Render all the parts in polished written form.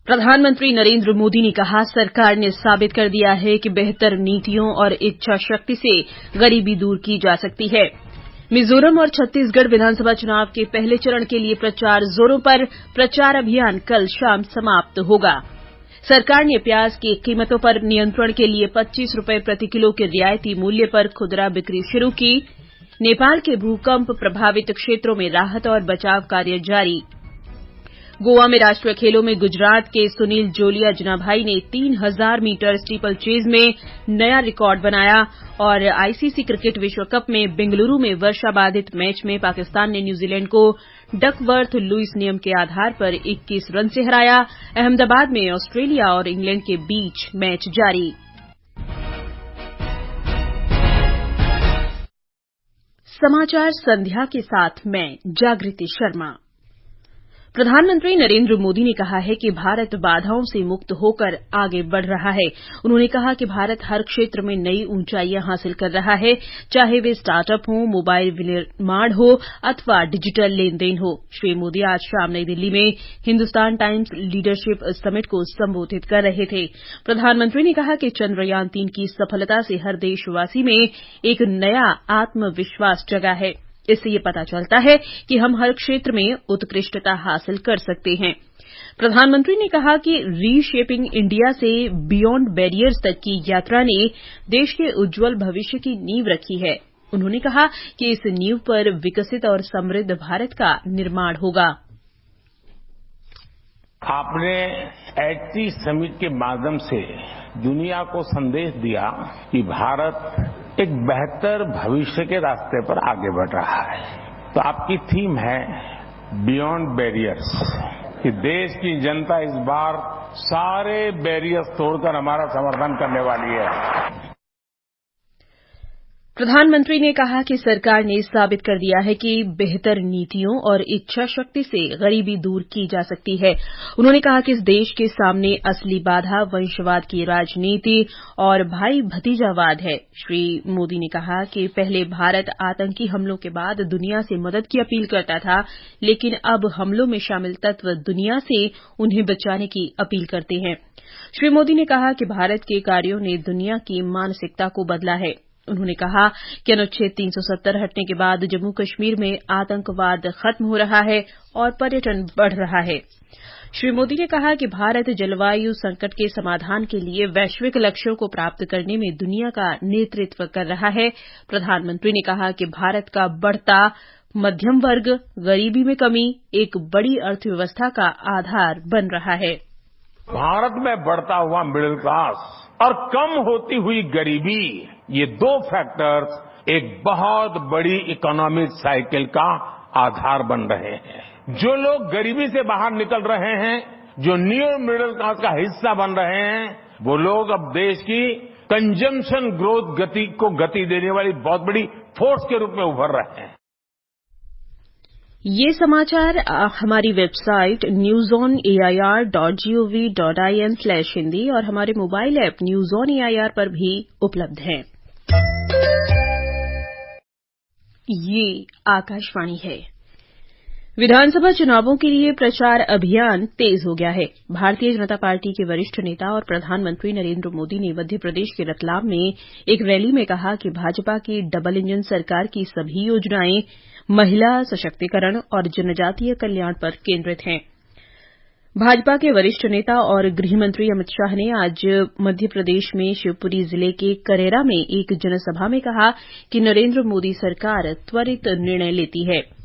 प्रधानमंत्री नरेंद्र मोदी ने कहा, सरकार ने साबित कर दिया है कि बेहतर नीतियों और इच्छा शक्ति से गरीबी दूर की जा सकती है। मिजोरम और छत्तीसगढ़ विधानसभा चुनाव के पहले चरण के लिए प्रचार जोरों पर। प्रचार अभियान कल शाम समाप्त होगा। सरकार ने प्याज की कीमतों पर नियंत्रण के लिए 25 रुपए प्रति किलो के रियायती मूल्य पर खुदरा बिक्री शुरू की। नेपाल के भूकंप प्रभावित क्षेत्रों में राहत और बचाव कार्य जारी। गोवा में राष्ट्रीय खेलों में गुजरात के सुनील जोलिया जिनाभाई ने 3000 मीटर स्टीपल चेज में नया रिकॉर्ड बनाया। और आईसीसी क्रिकेट विश्व कप में बेंगलुरू में वर्षा बाधित मैच में पाकिस्तान ने न्यूजीलैंड को डकवर्थ लुईस नियम के आधार पर 21 रन से हराया। अहमदाबाद में ऑस्ट्रेलिया और इंग्लैंड के बीच मैच जारी। समाचार संध्या के साथ मैं जागृति शर्मा। प्रधानमंत्री नरेंद्र मोदी ने कहा है कि भारत बाधाओं से मुक्त होकर आगे बढ़ रहा है। उन्होंने कहा कि भारत हर क्षेत्र में नई ऊंचाइयां हासिल कर रहा है, चाहे वे स्टार्टअप हो, मोबाइल विनिर्माण हो अथवा डिजिटल लेन-देन हो। श्री मोदी आज शाम नई दिल्ली में हिंदुस्तान टाइम्स लीडरशिप समिट को संबोधित कर रहे थे। प्रधानमंत्री ने कहा कि चंद्रयान-3 की सफलता से हर देशवासी में एक नया आत्मविश्वास जगा है। इससे ये पता चलता है कि हम हर क्षेत्र में उत्कृष्टता हासिल कर सकते हैं। प्रधानमंत्री ने कहा कि रीशेपिंग इंडिया से बियॉन्ड बैरियर्स तक की यात्रा ने देश के उज्जवल भविष्य की नींव रखी है। उन्होंने कहा कि इस नींव पर विकसित और समृद्ध भारत का निर्माण होगा। आपने एचटी समिट के माध्यम से दुनिया को संदेश दिया कि भारत एक बेहतर भविष्य के रास्ते पर आगे बढ़ रहा है। तो आपकी थीम है बियॉन्ड बैरियर्स, कि देश की जनता इस बार सारे बैरियर्स तोड़कर हमारा समर्थन करने वाली है। प्रधानमंत्री ने कहा कि सरकार ने साबित कर दिया है कि बेहतर नीतियों और इच्छा शक्ति से गरीबी दूर की जा सकती है। उन्होंने कहा कि इस देश के सामने असली बाधा वंशवाद की राजनीति और भाई भतीजावाद है। श्री मोदी ने कहा कि पहले भारत आतंकी हमलों के बाद दुनिया से मदद की अपील करता था, लेकिन अब हमलों में शामिल तत्व दुनिया से उन्हें बचाने की अपील करते हैं। श्री मोदी ने कहा कि भारत के कार्यों ने दुनिया की मानसिकता को बदला है। उन्होंने कहा कि अनुच्छेद 370 हटने के बाद जम्मू कश्मीर में आतंकवाद खत्म हो रहा है और पर्यटन बढ़ रहा है। श्री मोदी ने कहा कि भारत जलवायु संकट के समाधान के लिए वैश्विक लक्ष्यों को प्राप्त करने में दुनिया का नेतृत्व कर रहा है। प्रधानमंत्री ने कहा कि भारत का बढ़ता मध्यम वर्ग गरीबी में कमी एक बड़ी अर्थव्यवस्था का आधार बन रहा है। भारत में बढ़ता हुआ मिडिल क्लास और कम होती हुई गरीबी, ये दो फैक्टर्स एक बहुत बड़ी इकोनॉमिक साइकिल का आधार बन रहे हैं। जो लोग गरीबी से बाहर निकल रहे हैं, जो न्यू मिडिल क्लास का हिस्सा बन रहे हैं, वो लोग अब देश की कंजम्पशन ग्रोथ गति को गति देने वाली बहुत बड़ी फोर्स के रूप में उभर रहे हैं। ये समाचार हमारी वेबसाइट newsonair.gov.in/hindi और हमारे mobile app news on AIR पर भी उपलब्ध हैं। ये आकाशवाणी है। विधानसभा चुनावों के लिए प्रचार अभियान तेज हो गया है। भारतीय जनता पार्टी के वरिष्ठ नेता और प्रधानमंत्री नरेंद्र मोदी ने मध्य प्रदेश के रतलाम में एक रैली में कहा कि भाजपा की डबल इंजन सरकार की सभी योजनाएं महिला सशक्तिकरण और जनजातीय कल्याण पर केंद्रित हैं। भाजपा के वरिष्ठ नेता और गृहमंत्री अमित शाह ने आज मध्य प्रदेश में शिवपुरी जिले के करेरा में एक जनसभा में कहा कि नरेंद्र मोदी सरकार त्वरित निर्णय लेती है।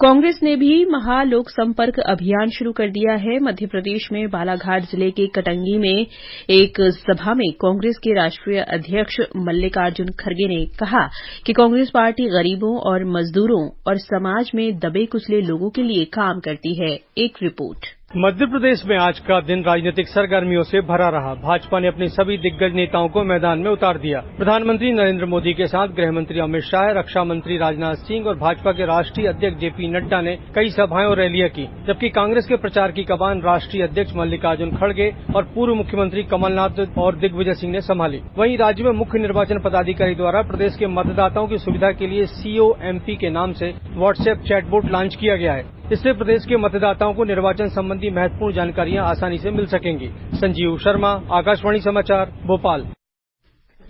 कांग्रेस ने भी महालोक संपर्क अभियान शुरू कर दिया है। मध्य प्रदेश में बालाघाट जिले के कटंगी में एक सभा में कांग्रेस के राष्ट्रीय अध्यक्ष मल्लिकार्जुन खड़गे ने कहा कि कांग्रेस पार्टी गरीबों और मजदूरों और समाज में दबे कुचले लोगों के लिए काम करती है। एक रिपोर्ट। मध्य प्रदेश में आज का दिन राजनीतिक सरगर्मियों से भरा रहा। भाजपा ने अपने सभी दिग्गज नेताओं को मैदान में उतार दिया। प्रधानमंत्री नरेंद्र मोदी के साथ गृह मंत्री अमित शाह, रक्षा मंत्री राजनाथ सिंह और भाजपा के राष्ट्रीय अध्यक्ष जेपी नड्डा ने कई सभाएं और रैलियां की, जबकि कांग्रेस के प्रचार की कमान राष्ट्रीय अध्यक्ष मल्लिकार्जुन खड़गे और पूर्व मुख्यमंत्री कमलनाथ और दिग्विजय सिंह ने संभाली। वहीं राज्य में मुख्य निर्वाचन पदाधिकारी द्वारा प्रदेश के मतदाताओं की सुविधा के लिए COMP के नाम से व्हाट्सएप चैटबोट लॉन्च किया गया है। इससे प्रदेश के मतदाताओं को निर्वाचन संबंधी महत्वपूर्ण जानकारियां आसानी से मिल सकेंगी। संजीव शर्मा, आकाशवाणी समाचार, भोपाल।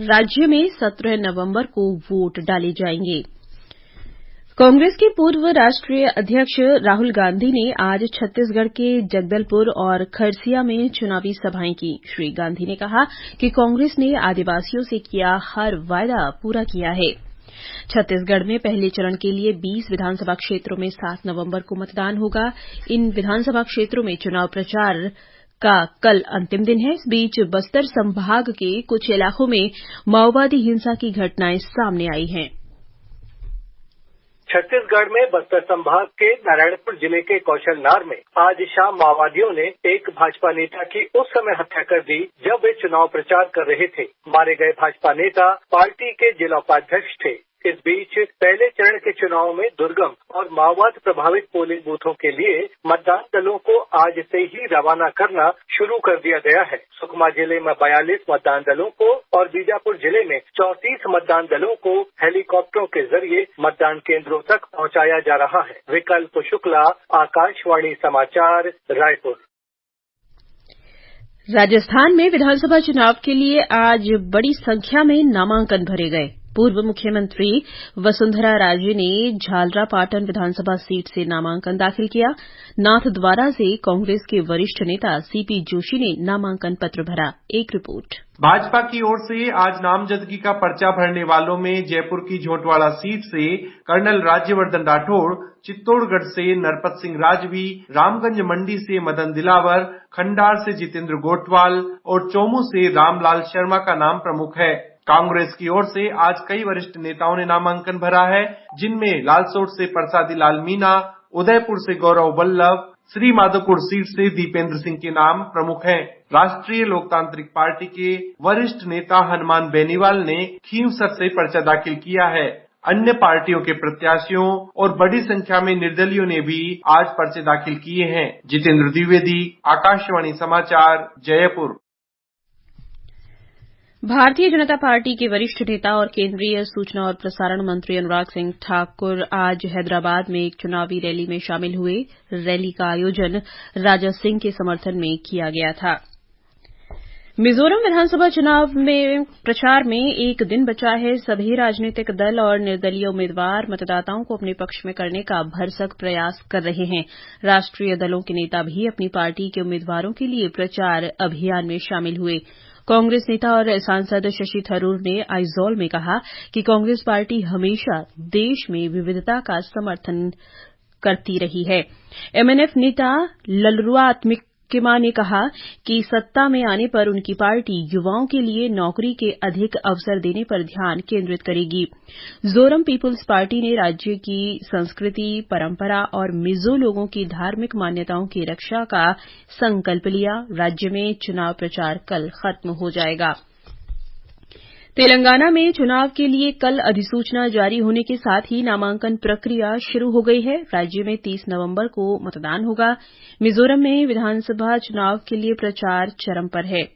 राज्य में 17 नवंबर को वोट डाले जाएंगे। कांग्रेस के पूर्व राष्ट्रीय अध्यक्ष राहुल गांधी ने आज छत्तीसगढ़ के जगदलपुर और खरसिया में चुनावी सभाएं की। श्री गांधी ने कहा कि कांग्रेस ने आदिवासियों से किया हर वायदा पूरा किया है। छत्तीसगढ़ में पहले चरण के लिए 20 विधानसभा क्षेत्रों में 7 नवंबर को मतदान होगा। इन विधानसभा क्षेत्रों में चुनाव प्रचार का कल अंतिम दिन है। इस बीच बस्तर संभाग के कुछ इलाकों में माओवादी हिंसा की घटनाएं सामने आई हैं। छत्तीसगढ़ में बस्तर संभाग के नारायणपुर जिले के कौशलनार में आज शाम माओवादियों ने एक भाजपा नेता की उस समय हत्या कर दी जब वे चुनाव प्रचार कर रहे थे। मारे गए भाजपा नेता पार्टी के जिला उपाध्यक्ष थे। इस बीच पहले चरण के चुनाव में दुर्गम और माओवाद प्रभावित पोलिंग बूथों के लिए मतदान दलों को आज से ही रवाना करना शुरू कर दिया गया है। सुकमा जिले में 42 मतदान दलों को और बीजापुर जिले में 34 मतदान दलों को हेलीकॉप्टरों के जरिए मतदान केंद्रों तक पहुंचाया जा रहा है। विकल्प शुक्ला, आकाशवाणी समाचार, रायपुर। राजस्थान में विधानसभा चुनाव के लिए आज बड़ी संख्या में नामांकन भरे गए। पूर्व मुख्यमंत्री वसुंधरा राजे ने झालरापाटन विधानसभा सीट से नामांकन दाखिल किया। नाथद्वारा से कांग्रेस के वरिष्ठ नेता सीपी जोशी ने नामांकन पत्र भरा। एक रिपोर्ट। भाजपा की ओर से आज नामजदगी का पर्चा भरने वालों में जयपुर की झोटवाड़ा सीट से कर्नल राज्यवर्धन राठौड़, चित्तौड़गढ़ से नरपत सिंह राजवी, रामगंज मंडी से मदन दिलावर, खंडार से जितेंद्र गोटवाल और चौमू से रामलाल शर्मा का नाम प्रमुख है। कांग्रेस की ओर से आज कई वरिष्ठ नेताओं ने नामांकन भरा है, जिनमें लालसोट से प्रसादी लाल मीणा, उदयपुर से गौरव वल्लभ, श्री माधोपुर सीट से दीपेंद्र सिंह के नाम प्रमुख हैं। राष्ट्रीय लोकतांत्रिक पार्टी के वरिष्ठ नेता हनुमान बेनीवाल ने खींवसर से पर्चा दाखिल किया है। अन्य पार्टियों के प्रत्याशियों और बड़ी संख्या में निर्दलीयों ने भी आज पर्चे दाखिल किए हैं। जितेंद्र द्विवेदी, आकाशवाणी समाचार, जयपुर। भारतीय जनता पार्टी के वरिष्ठ नेता और केंद्रीय सूचना और प्रसारण मंत्री अनुराग सिंह ठाकुर आज हैदराबाद में एक चुनावी रैली में शामिल हुए। रैली का आयोजन राजा सिंह के समर्थन में किया गया था। मिजोरम विधानसभा चुनाव में प्रचार में एक दिन बचा है। सभी राजनीतिक दल और निर्दलीय उम्मीदवार मतदाताओं को अपने पक्ष में करने का भरसक प्रयास कर रहे हैं। राष्ट्रीय दलों के नेता भी अपनी पार्टी के उम्मीदवारों के लिए प्रचार अभियान में शामिल हुए। कांग्रेस नेता और सांसद शशि थरूर ने आइजोल में कहा कि कांग्रेस पार्टी हमेशा देश में विविधता का समर्थन करती रही है। एमएनएफ नेता ललरुआ आत्मिकिमा ने कहा कि सत्ता में आने पर उनकी पार्टी युवाओं के लिए नौकरी के अधिक अवसर देने पर ध्यान केंद्रित करेगी। जोरम पीपुल्स पार्टी ने राज्य की संस्कृति, परंपरा और मिजो लोगों की धार्मिक मान्यताओं की रक्षा का संकल्प लिया। राज्य में चुनाव प्रचार कल खत्म हो जाएगा। तेलंगाना में चुनाव के लिए कल अधिसूचना जारी होने के साथ ही नामांकन प्रक्रिया शुरू हो गई है। राज्य में 30 नवंबर को मतदान होगा। मिजोरम में विधानसभा चुनाव के लिए प्रचार चरम पर है।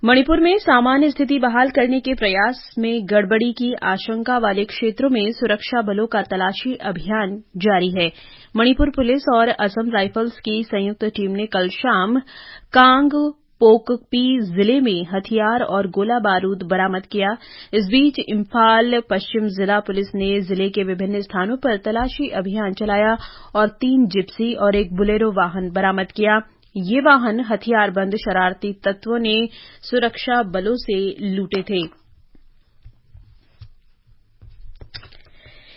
मणिपुर में सामान्य स्थिति बहाल करने के प्रयास में गड़बड़ी की आशंका वाले क्षेत्रों में सुरक्षा बलों का तलाशी अभियान जारी है। मणिपुर पुलिस और असम राइफल्स की संयुक्त टीम ने कल शाम कांग पोकपी जिले में हथियार और गोला बारूद बरामद किया। इस बीच इम्फाल पश्चिम जिला पुलिस ने जिले के विभिन्न स्थानों पर तलाशी अभियान चलाया और 3 जिप्सी और एक बुलेरो वाहन बरामद किया। ये वाहन हथियारबंद शरारती तत्वों ने सुरक्षा बलों से लूटे थे।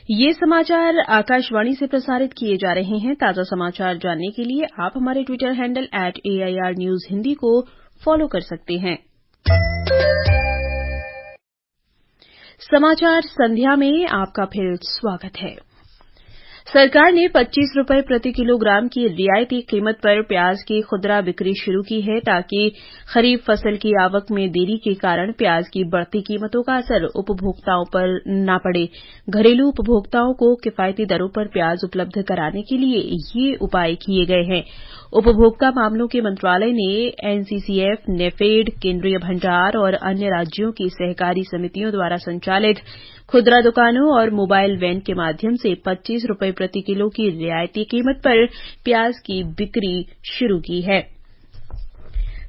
ये समाचार आकाशवाणी से प्रसारित किए जा रहे हैं। ताजा समाचार जानने के लिए आप हमारे Twitter handle @AIR News Hindi को फॉलो कर सकते हैं। समाचार संध्या में आपका फिर स्वागत है। सरकार ने 25 रुपये प्रति किलोग्राम की रियायती कीमत पर प्याज की खुदरा बिक्री शुरू की है ताकि खरीफ फसल की आवक में देरी के कारण प्याज की बढ़ती कीमतों का असर उपभोक्ताओं पर न पड़े। घरेलू उपभोक्ताओं को किफायती दरों पर प्याज उपलब्ध कराने के लिए ये उपाय किए गए हैं। उपभोक्ता मामलों के मंत्रालय ने एनसीसीएफ, नेफेड, केंद्रीय भंडार और अन्य राज्यों की सहकारी समितियों द्वारा संचालित खुदरा दुकानों और मोबाइल वैन के माध्यम से 25 रुपये प्रति किलो की रियायती कीमत पर प्याज की बिक्री शुरू की है।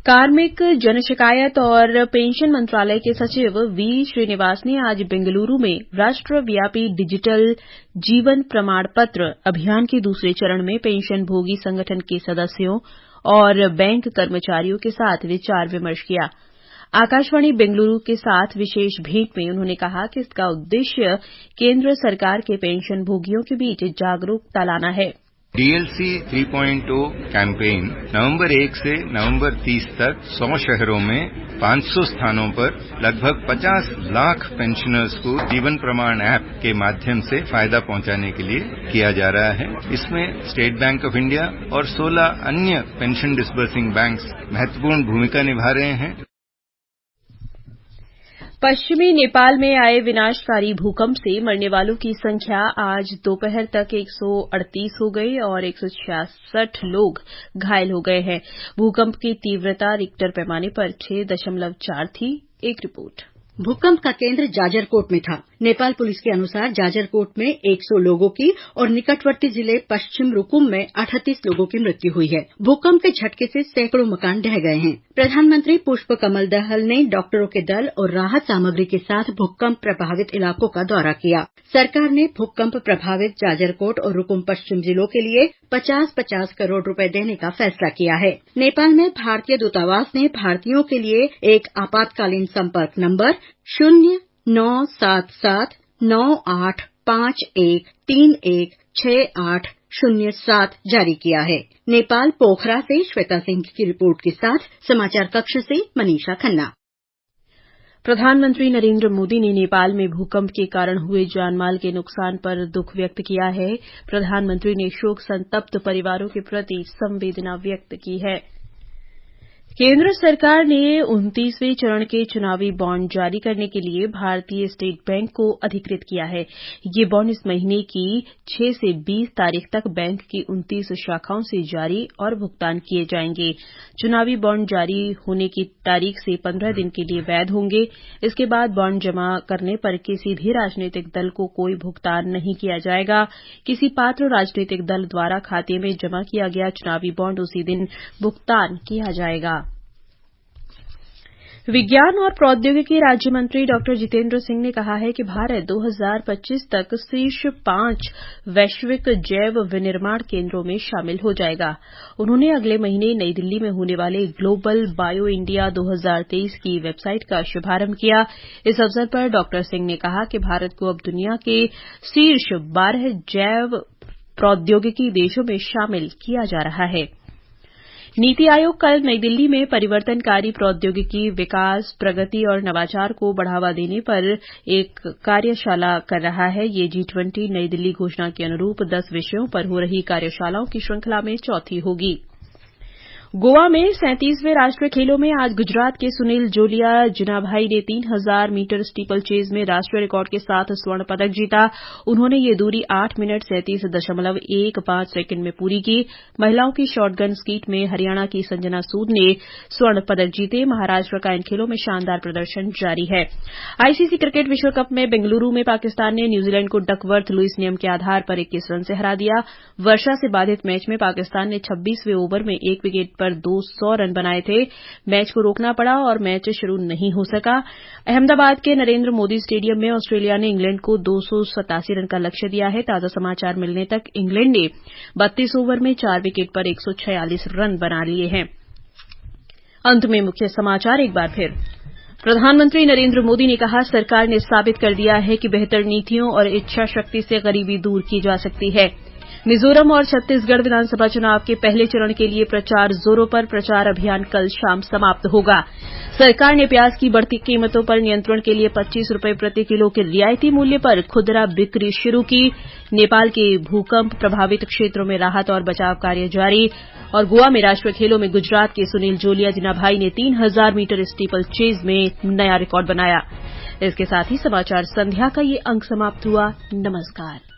कार्मिक जन शिकायत और पेंशन मंत्रालय के सचिव वी श्रीनिवास ने आज बेंगलुरु में राष्ट्रव्यापी डिजिटल जीवन प्रमाण पत्र अभियान के दूसरे चरण में पेंशनभोगी संगठन के सदस्यों और बैंक कर्मचारियों के साथ विचार विमर्श किया। आकाशवाणी बेंगलुरु के साथ विशेष भेंट में उन्होंने कहा कि इसका उद्देश्य केंद्र सरकार के पेंशनभोगियों के बीच जागरूकता लाना है। डीएलसी 3.0 कैंपेन नवंबर 1 से नवंबर 30 तक 100 शहरों में 500 स्थानों पर लगभग 50 लाख पेंशनर्स को जीवन प्रमाण ऐप के माध्यम से फायदा पहुंचाने के लिए किया जा रहा है। इसमें स्टेट बैंक ऑफ इंडिया और 16 अन्य पेंशन डिसबर्सिंग बैंक्स महत्वपूर्ण भूमिका निभा रहे हैं। पश्चिमी नेपाल में आए विनाशकारी भूकंप से मरने वालों की संख्या आज दोपहर तक 138 हो गई और 166 लोग घायल हो गए हैं। भूकंप की तीव्रता रिक्टर पैमाने पर 6.4 थी। एक रिपोर्ट। भूकंप का केंद्र जाजरकोट में था। नेपाल पुलिस के अनुसार जाजरकोट में 100 लोगों की और निकटवर्ती जिले पश्चिम रुकुम में 38 लोगों की मृत्यु हुई है। भूकंप के झटके से सैकड़ों मकान ढह गए हैं। प्रधानमंत्री पुष्प कमल दहल ने डॉक्टरों के दल और राहत सामग्री के साथ भूकंप प्रभावित इलाकों का दौरा किया। सरकार ने भूकंप प्रभावित जाजरकोट और रुकुम पश्चिम जिलों के लिए 50-50 करोड़ रुपए देने का फैसला किया है। नेपाल में भारतीय दूतावास ने भारतीयों के लिए एक आपातकालीन संपर्क नंबर 09979851316807 जारी किया है। नेपाल पोखरा से श्वेता सिंह की रिपोर्ट के साथ समाचार कक्ष से मनीषा खन्ना। प्रधानमंत्री नरेंद्र मोदी ने नेपाल में भूकंप के कारण हुए जानमाल के नुकसान पर दुख व्यक्त किया है। प्रधानमंत्री ने शोक संतप्त परिवारों के प्रति संवेदना व्यक्त की है। केंद्र सरकार ने 29वें चरण के चुनावी बॉन्ड जारी करने के लिए भारतीय स्टेट बैंक को अधिकृत किया है। ये बॉन्ड इस महीने की 6 से 20 तारीख तक बैंक की 29 शाखाओं से जारी और भुगतान किए जाएंगे। चुनावी बॉन्ड जारी होने की तारीख से 15 दिन के लिए वैध होंगे। इसके बाद बॉन्ड जमा करने पर किसी भी राजनीतिक दल को कोई भुगतान नहीं किया जाएगा। किसी पात्र राजनीतिक दल द्वारा खाते में जमा किया गया चुनावी बॉन्ड उसी दिन भुगतान किया जाएगा। विज्ञान और प्रौद्योगिकी राज्य मंत्री डॉ जितेंद्र सिंह ने कहा है कि भारत 2025 तक शीर्ष 5 वैश्विक जैव विनिर्माण केंद्रों में शामिल हो जाएगा। उन्होंने अगले महीने नई दिल्ली में होने वाले ग्लोबल बायो इंडिया 2023 की वेबसाइट का शुभारंभ किया। इस अवसर पर डॉ सिंह ने कहा कि भारत को अब दुनिया के शीर्ष 12 जैव प्रौद्योगिकी देशों में शामिल किया जा रहा है। नीति आयोग कल नई दिल्ली में परिवर्तनकारी प्रौद्योगिकी विकास, प्रगति और नवाचार को बढ़ावा देने पर एक कार्यशाला कर रहा है। ये G20 नई दिल्ली घोषणा के अनुरूप 10 विषयों पर हो रही कार्यशालाओं की श्रृंखला में चौथी होगी। गोवा में 37वें राष्ट्रीय खेलों में आज गुजरात के सुनील जोलिया जिनाभाई ने 3000 मीटर स्टीपल चेज में राष्ट्रीय रिकॉर्ड के साथ स्वर्ण पदक जीता। उन्होंने ये दूरी 8 मिनट 37.15 सेकंड में पूरी की। महिलाओं की शॉटगन स्कीट में हरियाणा की संजना सूद ने स्वर्ण पदक जीते। महाराष्ट्र का इन खेलों में शानदार प्रदर्शन जारी है। आईसीसी क्रिकेट विश्व कप में बेंगलुरू में पाकिस्तान ने न्यूजीलैंड को डकवर्थ लुईस नियम के आधार पर 21 रन से हरा दिया। वर्षा से बाधित मैच में पाकिस्तान ने 26वें ओवर में 1 विकेट पर 200 रन बनाए थे। मैच को रोकना पड़ा और मैच शुरू नहीं हो सका। अहमदाबाद के नरेंद्र मोदी स्टेडियम में ऑस्ट्रेलिया ने इंग्लैंड को 287 रन का लक्ष्य दिया है। ताजा समाचार मिलने तक इंग्लैंड ने 32 ओवर में 4 विकेट पर 146 रन बना लिए हैं। अंत में मुख्य समाचार एक बार फिर। प्रधानमंत्री नरेंद्र मोदी ने कहा, सरकार ने साबित कर दिया है कि बेहतर नीतियों और इच्छा शक्ति से गरीबी दूर की जा सकती है। मिजोरम और छत्तीसगढ़ विधानसभा चुनाव के पहले चरण के लिए प्रचार जोरों पर। प्रचार अभियान कल शाम समाप्त होगा। सरकार ने प्याज की बढ़ती कीमतों पर नियंत्रण के लिए 25 रुपये प्रति किलो के रियायती मूल्य पर खुदरा बिक्री शुरू की। नेपाल के भूकंप प्रभावित क्षेत्रों में राहत और बचाव कार्य जारी। और गोवा में राष्ट्रीय खेलों में गुजरात के सुनील जोलिया जिनाभाई ने 3000 मीटर स्टीपल चेज में नया रिकॉर्ड बनाया। इसके साथ ही समाचार संध्या का ये अंक समाप्त हुआ। नमस्कार।